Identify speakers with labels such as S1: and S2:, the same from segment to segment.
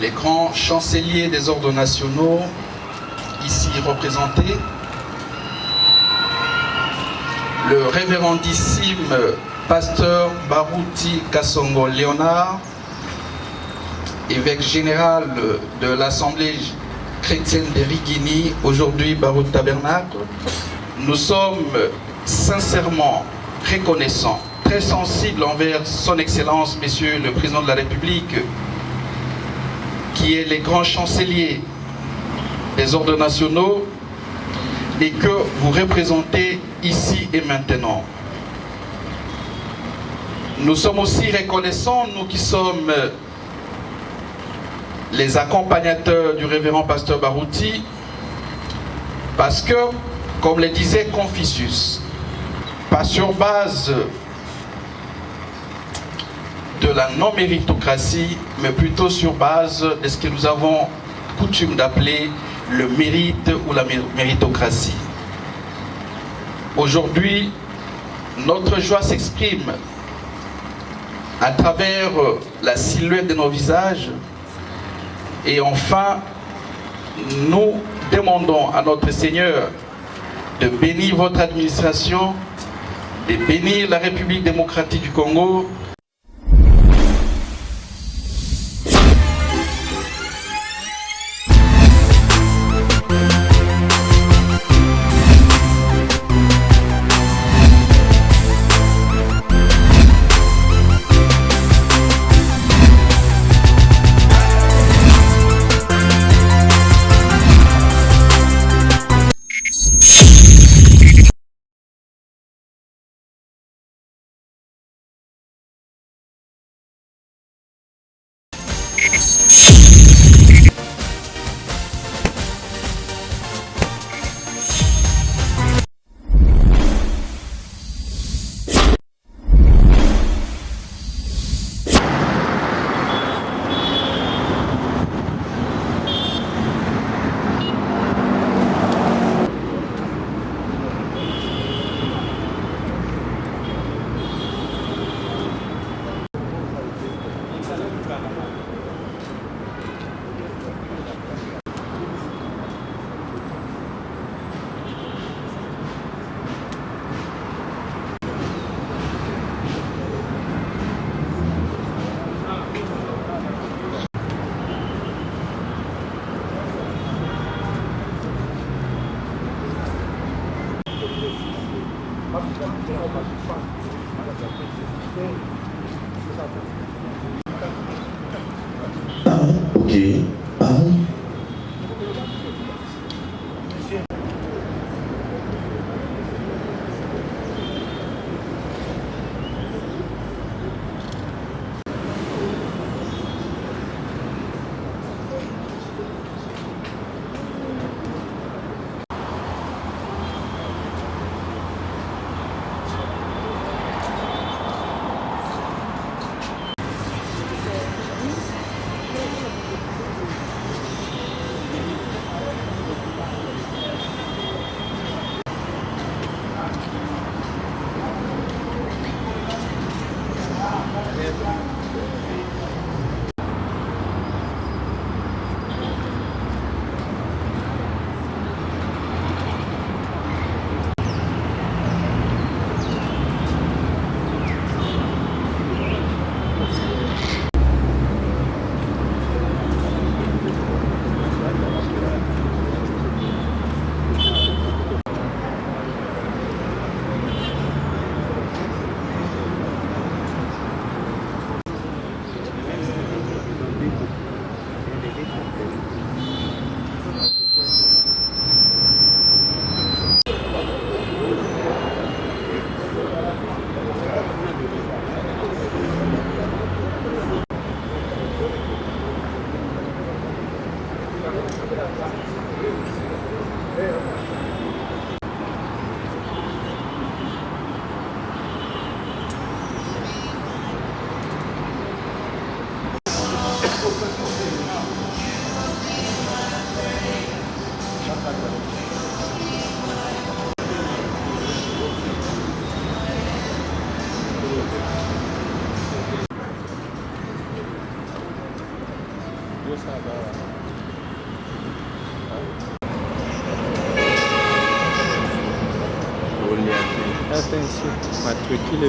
S1: les grands chanceliers des ordres nationaux ici représentés, le révérendissime pasteur Barouti Kassongo Léonard, évêque général de l'Assemblée chrétienne de Rigini, aujourd'hui Barou Tabernacle, nous sommes sincèrement reconnaissants, très sensibles envers son Excellence, Monsieur le Président de la République, qui est le grand chancelier des ordres nationaux et que vous représentez ici et maintenant. Nous sommes aussi reconnaissants, nous qui sommes les accompagnateurs du révérend pasteur Barouti, parce que, comme le disait Confucius, pas sur base de la non-méritocratie, mais plutôt sur base de ce que nous avons coutume d'appeler le mérite ou la méritocratie. Aujourd'hui, notre joie s'exprime à travers la silhouette de nos visages et enfin, nous demandons à notre Seigneur de bénir votre administration, de bénir la République démocratique du Congo.
S2: Ok.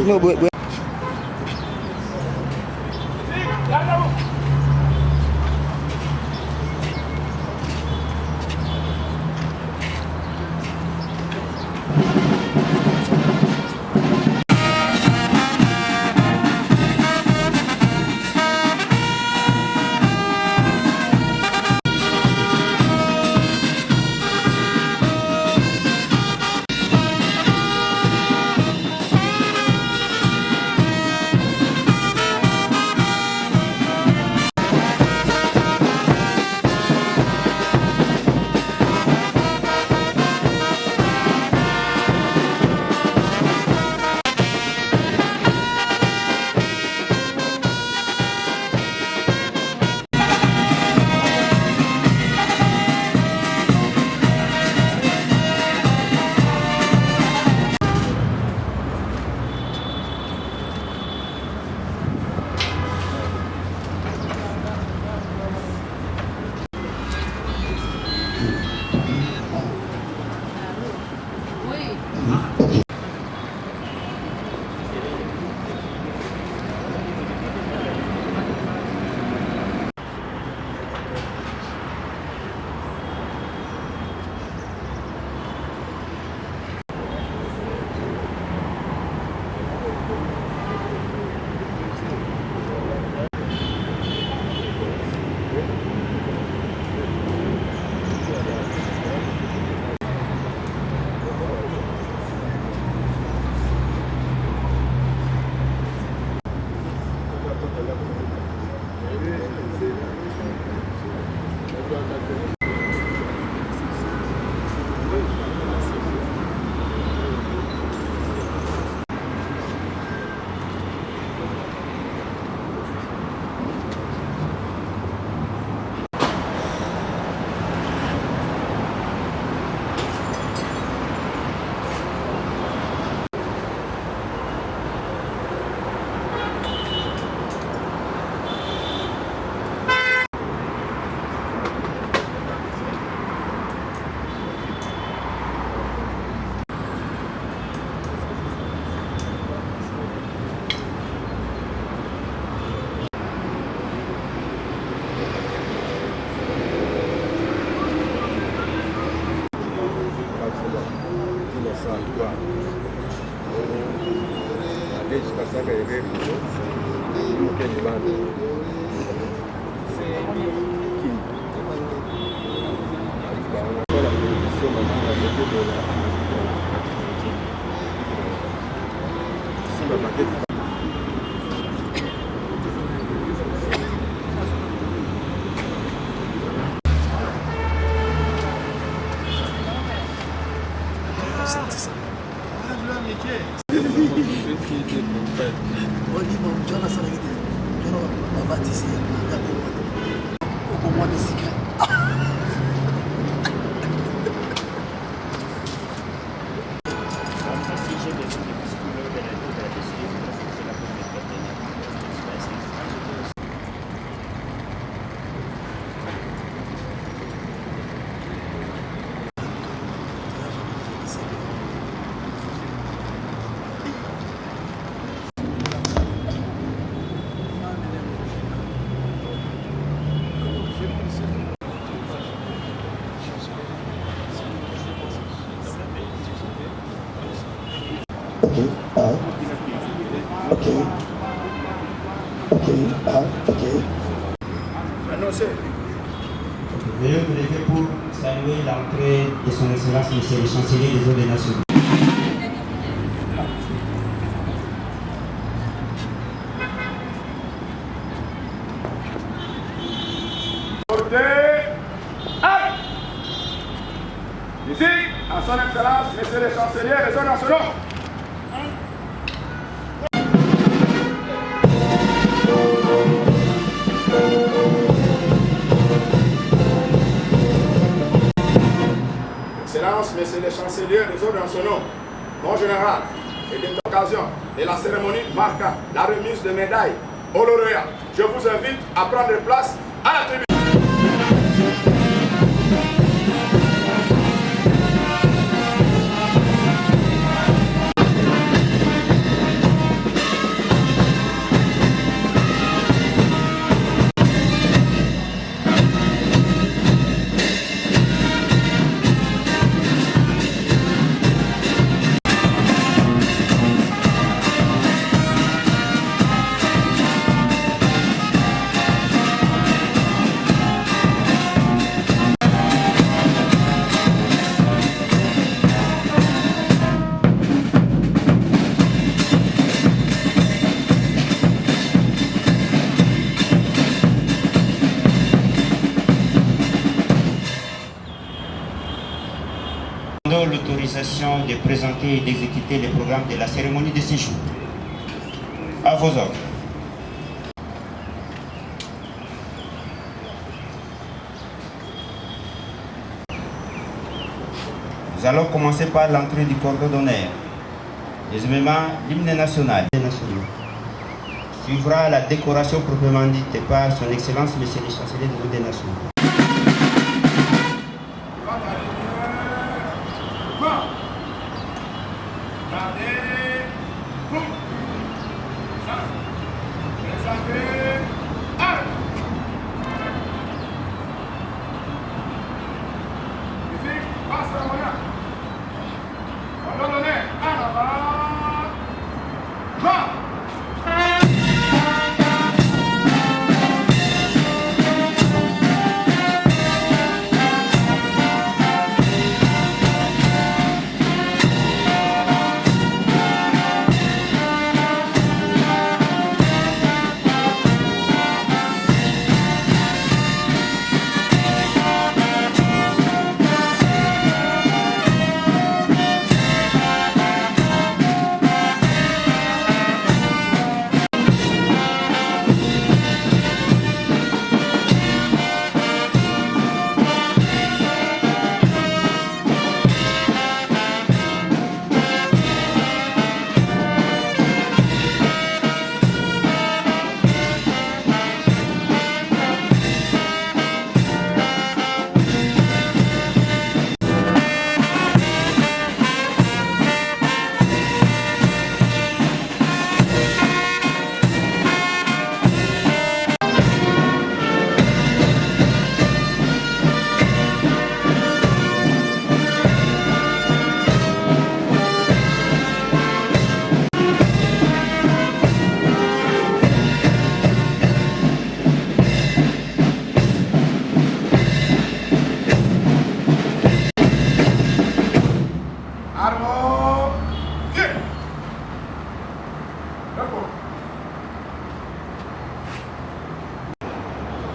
S2: No,
S3: Veuillez vous lever pour saluer l'entrée de son Excellence, Monsieur le Chancelier des Eaux des Nations.
S4: Ici, à son Excellence, Monsieur le Chancelier des Eaux nationaux. Excellence, Monsieur le Chancelier des Eaux nationaux, mon général, et de l'occasion de la cérémonie marquant la remise de médailles aux lauréats, je vous invite à prendre place à la tribune.
S3: ont l'autorisation de présenter et d'exécuter les programmes de la cérémonie de séjour. À vos ordres. Nous allons commencer par l'entrée du cordon d'honneur. Deuxièmement, l'hymne national. Suivra la décoration proprement dite par son Excellence Monsieur le Chancelier de l'Ordre des Nations.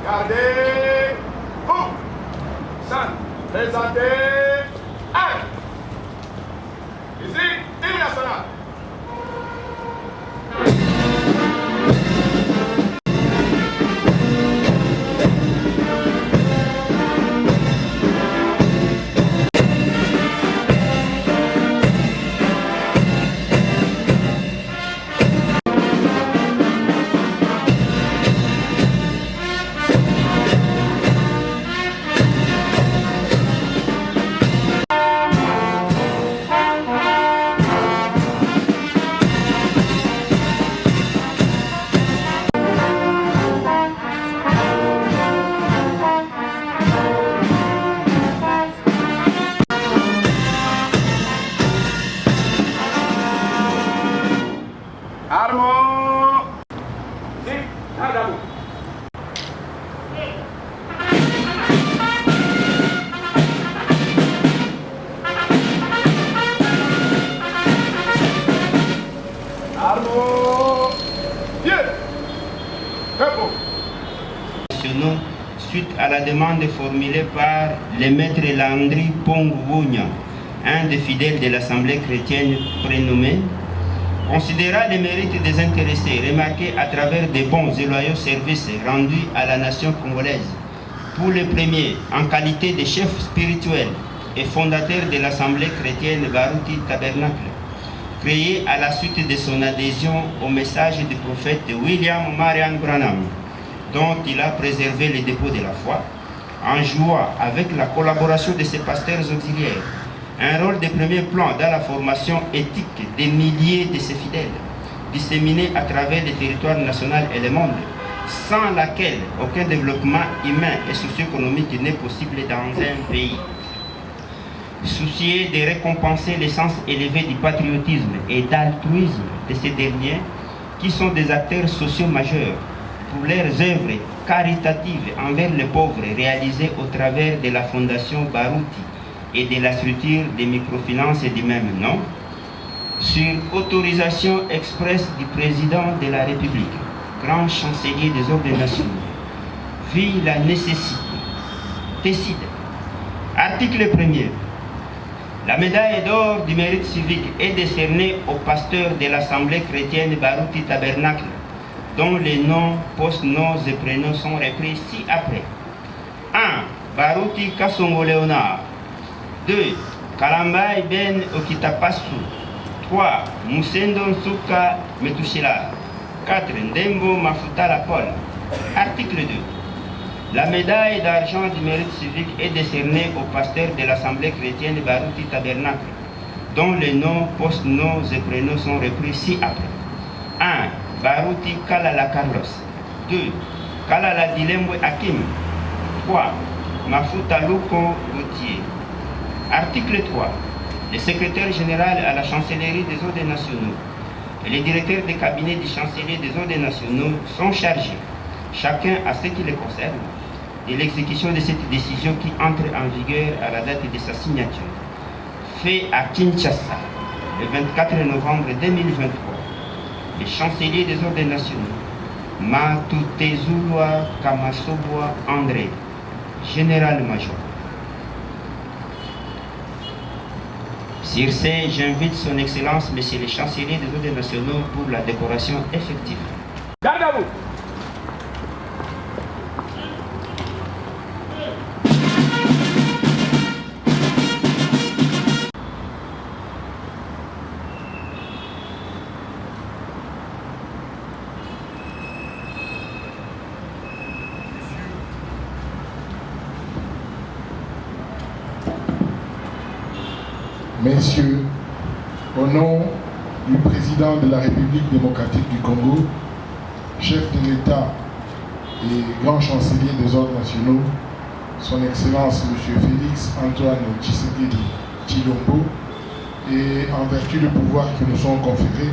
S4: Gardez, vous, San, présentez, un. Ici, hymne national. Armo, si, nadamu. Armo, pied, repos.
S3: Suite à la demande formulée par le maître Landry Pongwunya, un des fidèles de l'Assemblée chrétienne prénommé, considérant les mérites des intéressés remarqués à travers des bons et loyaux services rendus à la nation congolaise. Pour le premier, en qualité de chef spirituel et fondateur de l'Assemblée chrétienne Baruti Tabernacle, créée à la suite de son adhésion au message du prophète William Marion Branham, dont il a préservé les dépôts de la foi, en jouant avec la collaboration de ses pasteurs auxiliaires un rôle de premier plan dans la formation éthique des milliers de ses fidèles, disséminés à travers le territoire national et le monde, sans laquelle aucun développement humain et socio-économique n'est possible dans un pays. Soucieux de récompenser le sens élevé du patriotisme et d'altruisme de ces derniers, qui sont des acteurs sociaux majeurs, pour leurs œuvres caritatives envers les pauvres réalisées au travers de la Fondation Baruti et de la structure des microfinances du même nom, sur autorisation expresse du président de la République, grand chancelier des ordres nationaux, vit la nécessité, décide, article 1er, La médaille d'or du mérite civique est décernée au pasteur de l'Assemblée chrétienne Baruti Tabernacle, dont les noms, post-noms et prénoms sont repris ci-après. 1. Baruti Kasongo Léonard. 2. Kalambay Ben Okitapasu. 3. Musendo Nsuka Metushila. 4. Ndembo Mafutala Paul. Article 2. La médaille d'argent du mérite civique est décernée au pasteur de l'Assemblée chrétienne Baruti Tabernacle, dont les noms, post-noms et prénoms sont repris ci-après. 1. Baruti Kalala Carlos. 2. Kalala Dilembwe Hakim. 3. Mafuta Luko Gauthier. Article 3. Le secrétaire général à la chancellerie des ordres nationaux et les directeurs des cabinets du chancelier des ordres nationaux sont chargés, chacun à ce qui les concerne, de l'exécution de cette décision qui entre en vigueur à la date de sa signature. Fait à Kinshasa, le 24 novembre 2023, le chancelier des ordres nationaux, Matutezulwa Kamasobwa André, général-major. Sur ce, j'invite son Excellence, Monsieur le chancelier des ordres nationaux, pour la décoration effective.
S4: Garde à vous.
S2: Messieurs, au nom du président de la République démocratique du Congo, chef de l'État et grand chancelier des ordres nationaux, son Excellence M. Félix Antoine Tshisekedi Tshilombo, et en vertu du pouvoir qui nous sont conférés,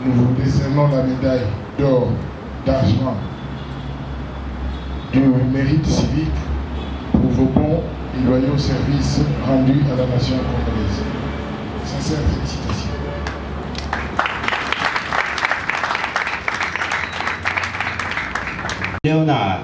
S2: nous vous décernons la médaille d'or, d'argent du mérite civique pour vos bons et loyaux services rendus à la nation congolaise. Sincères félicitations.
S3: Léonard.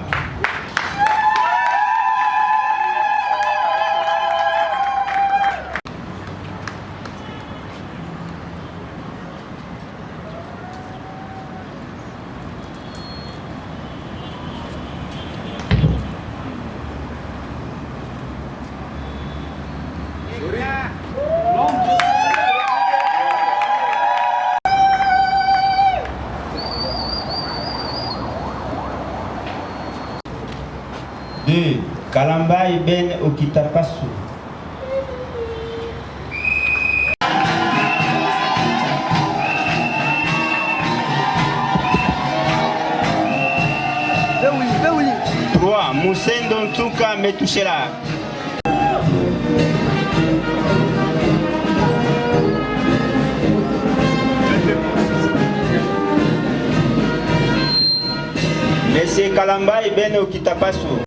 S3: Deux, Kalambay Ben Okitapasu. Trois, Musendo Nsuka Metushela. Monsieur Kalambay Ben Okitapasu.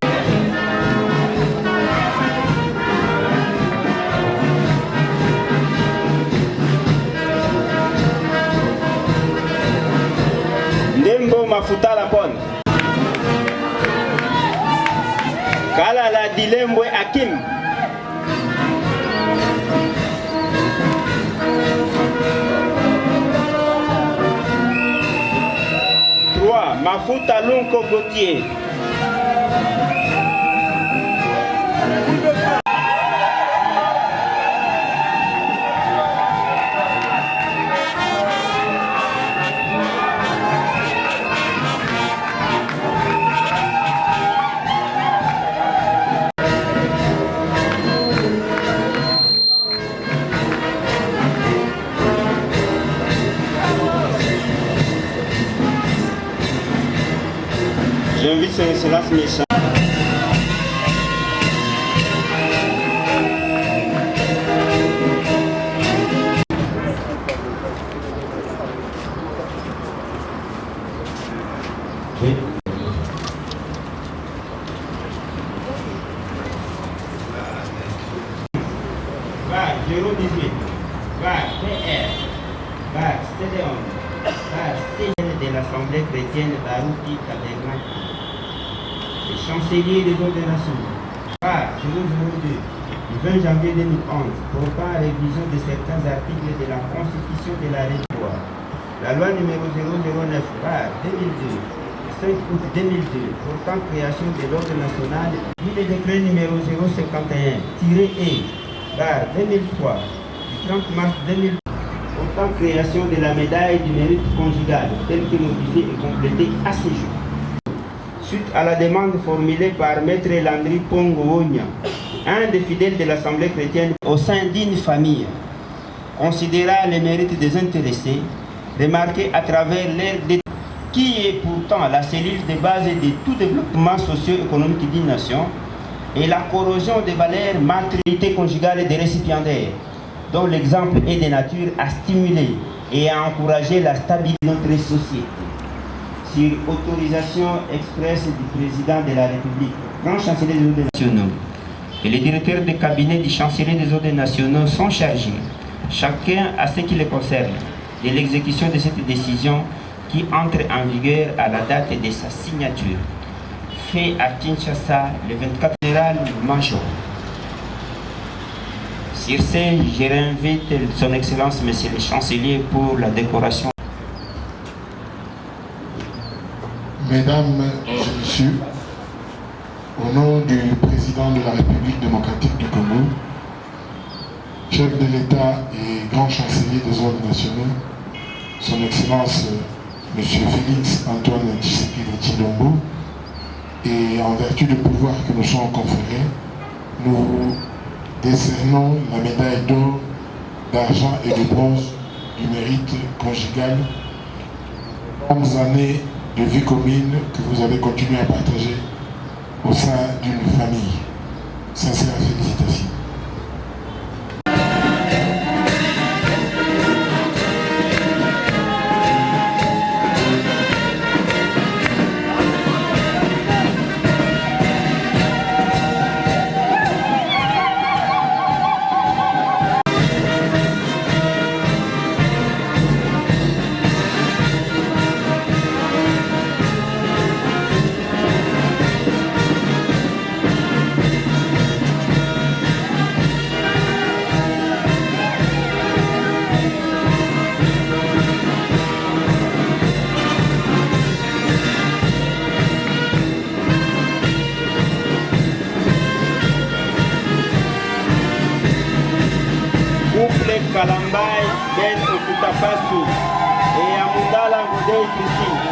S3: Ndembo Mafutala Pon. Kalala Dilembwe Hakim. Trois, Mafuta Lunko Gauthier. J'invite son Excellence Méchant. Oui. VAR 018, VAR PR, VAR Stédéon, VAR CN de l'Assemblée chrétienne Baruti Tabernacle. Le chancelier des ordres nationaux. VAR 002. du 20 janvier 2011 portant révision de certains articles de la Constitution de la République. La loi numéro 009/2002, 5 août 2002, portant création de l'ordre national, puis le décret numéro 051-E/2003, du 30 mars 2002, portant création de la médaille du mérite conjugal, telle que modifiée et complétée à ce jour. Suite à la demande formulée par Maître Landry Pongo-Ogna, un des fidèles de l'Assemblée chrétienne au sein d'une famille, considérant les mérites des intéressés, remarqués à travers l'ère qui est pourtant la cellule de base de tout développement socio-économique d'une nation, et la corrosion des valeurs maternité conjugale des récipiendaires, dont l'exemple est de nature à stimuler et à encourager la stabilité de notre société. Sur autorisation expresse du président de la République, grand chancelier des ordres nationaux, et les directeurs de cabinet du chancelier des ordres nationaux sont chargés, chacun à ce qui les concerne, de l'exécution de cette décision qui entre en vigueur à la date de sa signature. Fait à Kinshasa le 24 général major. Sur ce, je réinvite son Excellence Monsieur le Chancelier pour la décoration.
S2: Mesdames et Messieurs, au nom du président de la République démocratique du Congo, chef de l'État et grand chancelier des ordres nationaux, son Excellence M. Félix Antoine Tshisekedi Tshilombo, et en vertu du pouvoir que nous sommes conférés, nous décernons la médaille d'or, d'argent et de bronze du mérite conjugal. Longues années de vie commune que vous avez continué à partager au sein d'une famille. Sincères félicitations.
S3: Kalambai Ben Okutapasu et Amundala Ngodei Christine.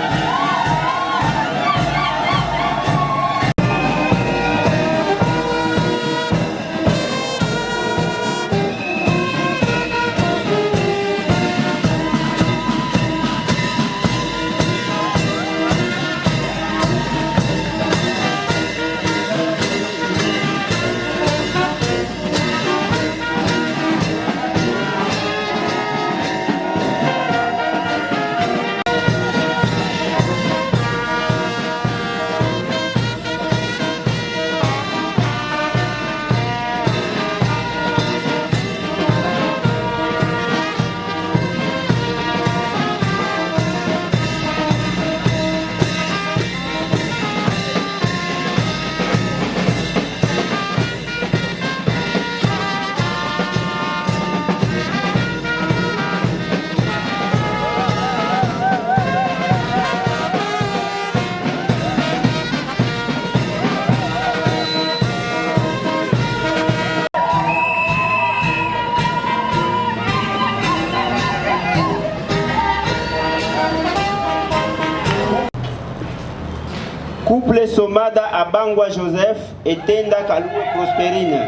S3: Couple Somada Abangwa Joseph et Tenda Kaloué Prosperine.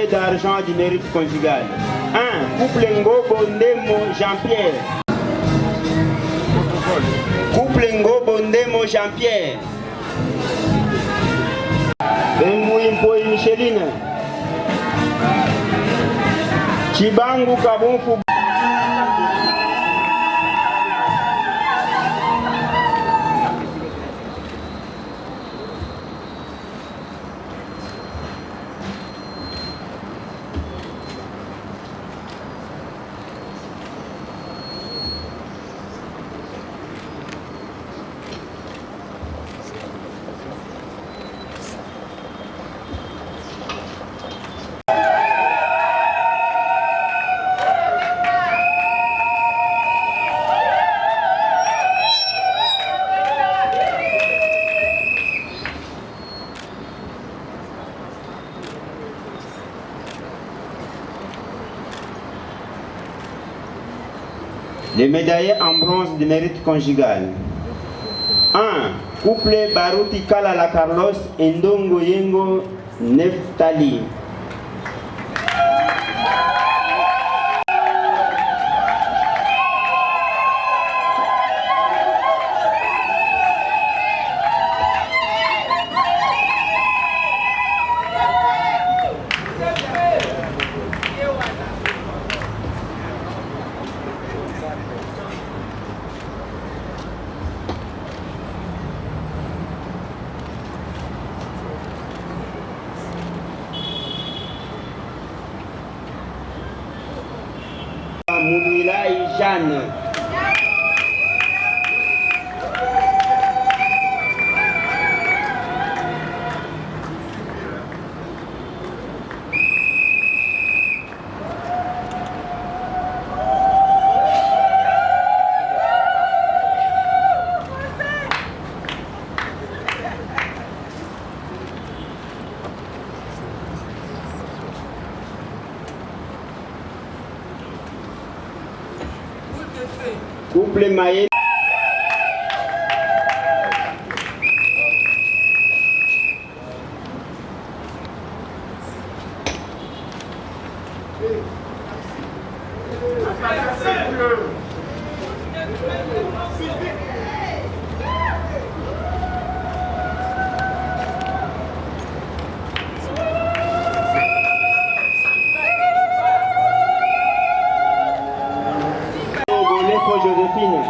S3: médaille d'argent du mérite conjugal. 1. Couple Ngobo Ndemo Jean-Pierre. Couple Ngobo Ndemo Jean-Pierre. Benguimpo Micheline. Chibangu Kabonfu. Les médaillés en bronze du mérite conjugal. 1. Couple Baruti Kalala Carlos Ndongo Yengo Neftali. Moulilai Jeanne. Couple Maé. Joséphine.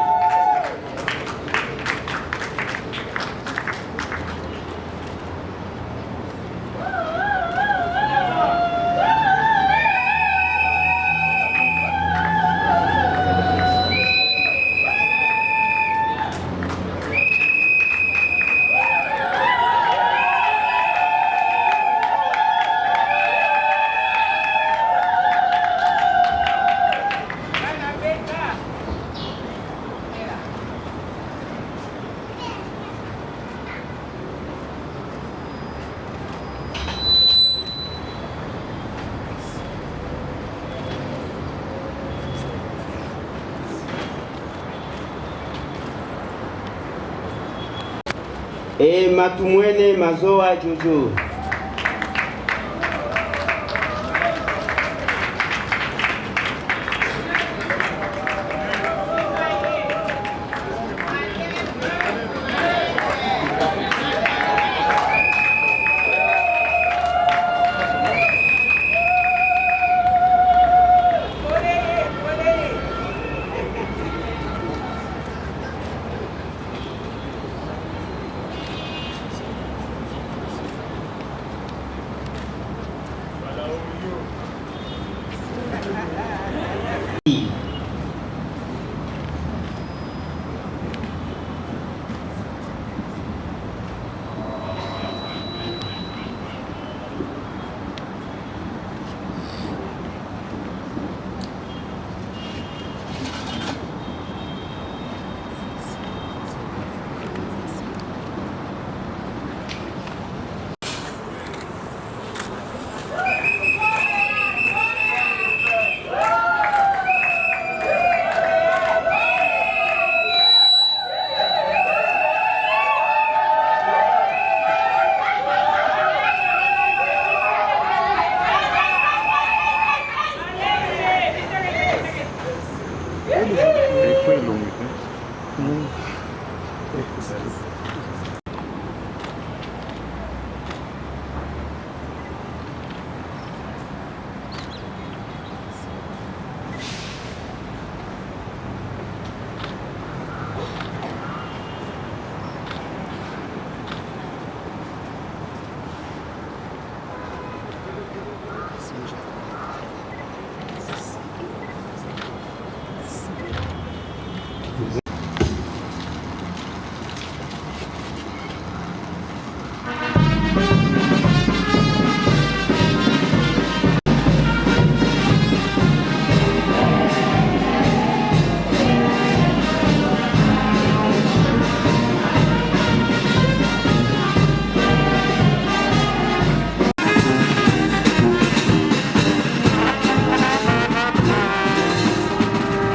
S3: Et Matumwene Mazoa Jojo.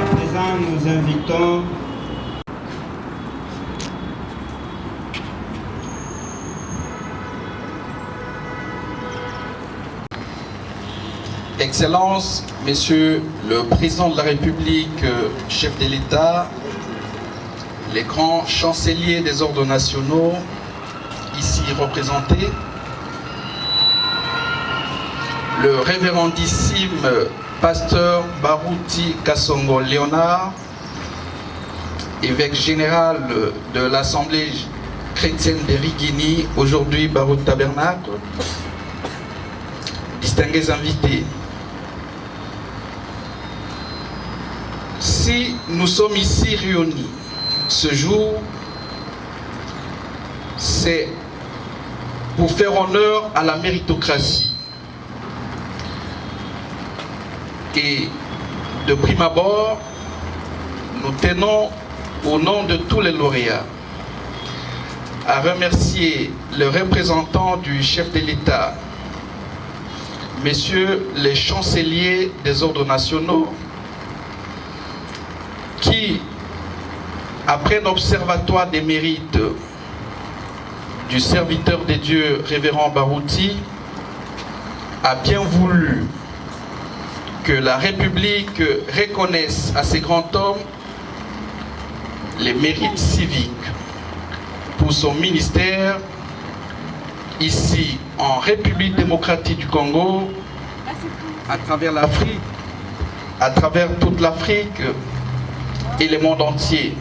S3: À présent, nous invitons
S1: Excellences, Monsieur le Président de la République, chef de l'État, les grands chanceliers des ordres nationaux, ici représentés, le révérendissime pasteur Barouti Kassongo Léonard, évêque général de l'Assemblée chrétienne de Rigini, aujourd'hui Barout Tabernacle, distingués invités. Si nous sommes ici réunis ce jour, c'est pour faire honneur à la méritocratie. Et de prime abord, nous tenons au nom de tous les lauréats à remercier le représentant du chef de l'État, messieurs les chanceliers des ordres nationaux, qui, après un observatoire des mérites du serviteur de Dieu, révérend Barouti, a bien voulu que la République reconnaisse à ces grands hommes les mérites civiques pour son ministère ici en République démocratique du Congo, à travers l'Afrique, à travers toute l'Afrique et le monde entier.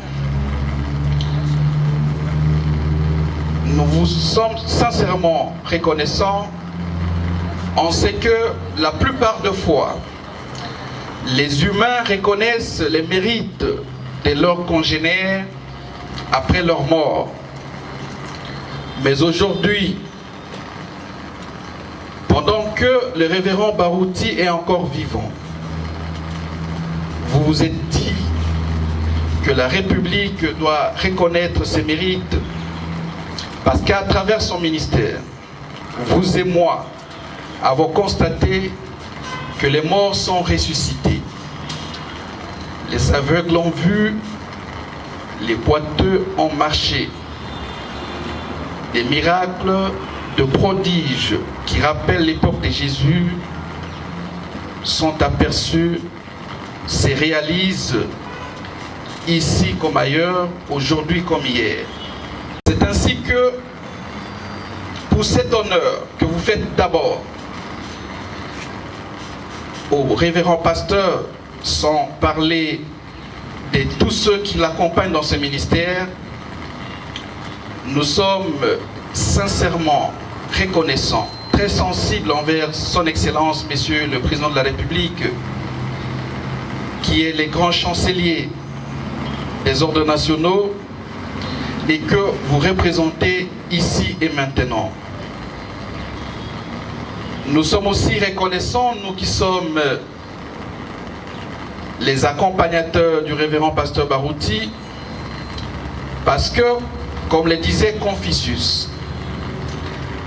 S1: Nous vous sommes sincèrement reconnaissants. On sait que la plupart de fois, les humains reconnaissent les mérites de leurs congénères après leur mort. Mais aujourd'hui, pendant que le révérend Barouti est encore vivant, vous vous êtes dit que la République doit reconnaître ses mérites parce qu'à travers son ministère, vous et moi avons constaté que les morts sont ressuscités. Les aveugles ont vu, les boiteux ont marché. Des miracles, de prodiges qui rappellent l'époque de Jésus sont aperçus, se réalisent ici comme ailleurs, aujourd'hui comme hier. C'est ainsi que, pour cet honneur que vous faites d'abord au révérend pasteur, sans parler de tous ceux qui l'accompagnent dans ce ministère, nous sommes sincèrement reconnaissants, très sensibles envers son Excellence, Monsieur le Président de la République, qui est le grand chancelier des ordres nationaux et que vous représentez ici et maintenant. Nous sommes aussi reconnaissants, nous qui sommes les accompagnateurs du révérend pasteur Barouti, parce que, comme le disait Confucius,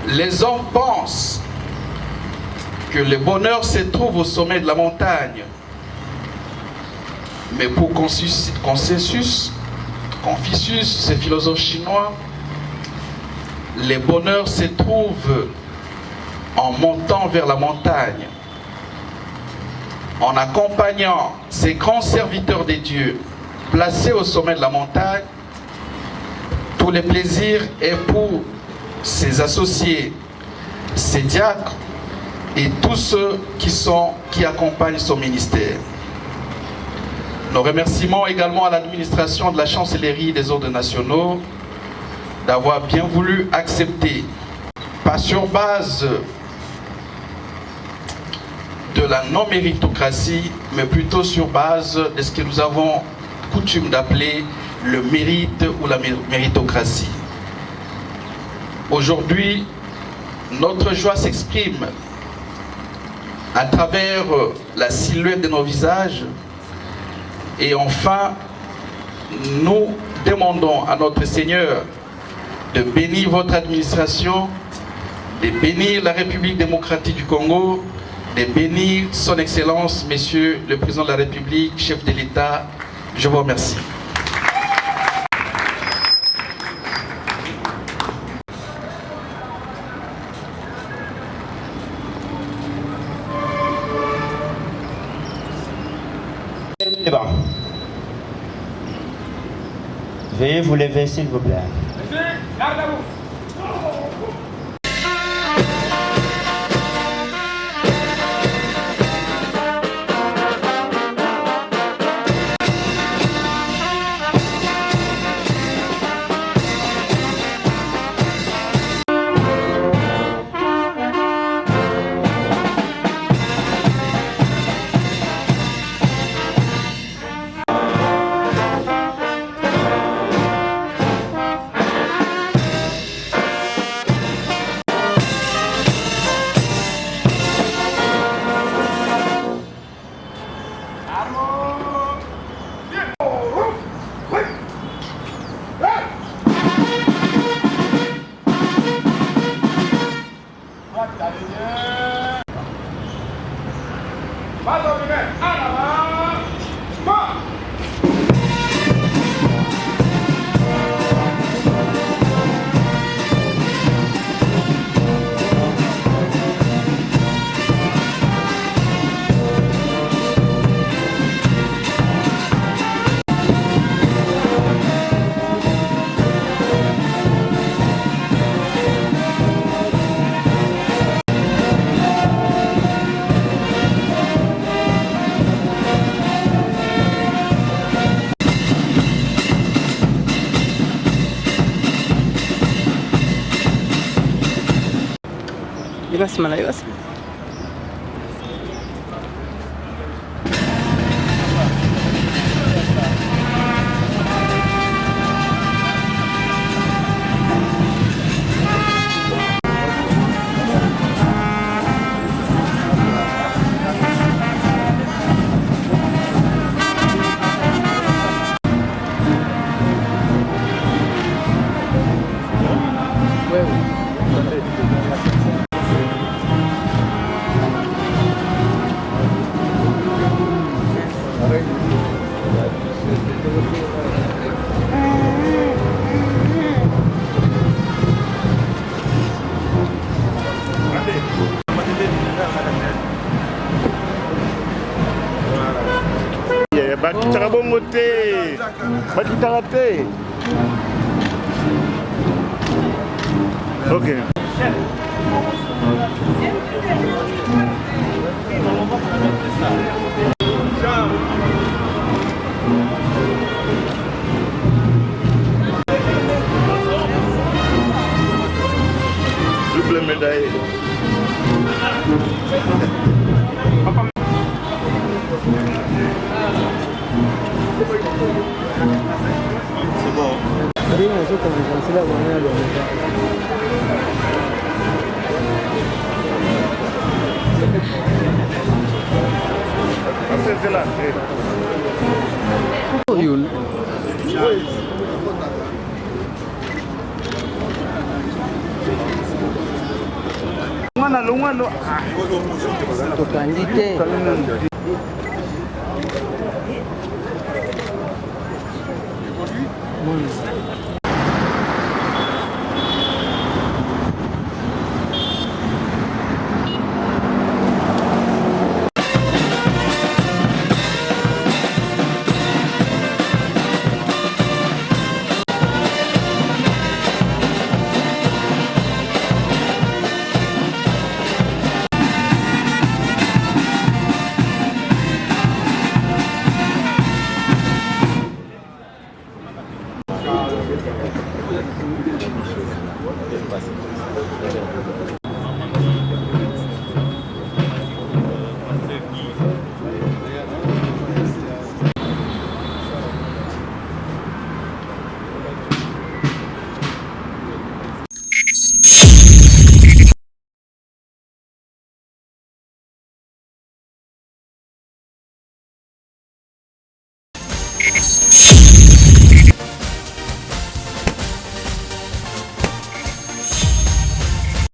S1: les hommes pensent que le bonheur se trouve au sommet de la montagne. Mais pour Confucius, ce philosophe chinois, le bonheur se trouve en montant vers la montagne, en accompagnant ces grands serviteurs de Dieu placé au sommet de la montagne, tous les plaisirs et pour ses associés, ses diacres et tous ceux qui accompagnent son ministère. Nos remerciements également à l'administration de la chancellerie des ordres nationaux d'avoir bien voulu accepter, pas sur base de la non-méritocratie, mais plutôt sur base de ce que nous avons coutume d'appeler le mérite ou la méritocratie. Aujourd'hui, notre joie s'exprime à travers la silhouette de nos visages et enfin, nous demandons à notre Seigneur de bénir votre administration, de bénir la République démocratique du Congo, de bénir son Excellence, Monsieur le Président de la République, chef de l'État. Je vous remercie.
S3: Veuillez vous lever, s'il vous plaît.
S5: Ibasimana, ibasimana.
S6: Bakitaka bongo te, bakitaka te. Ok. Double médaille. C'est bon. C'est là.
S5: Tokandite.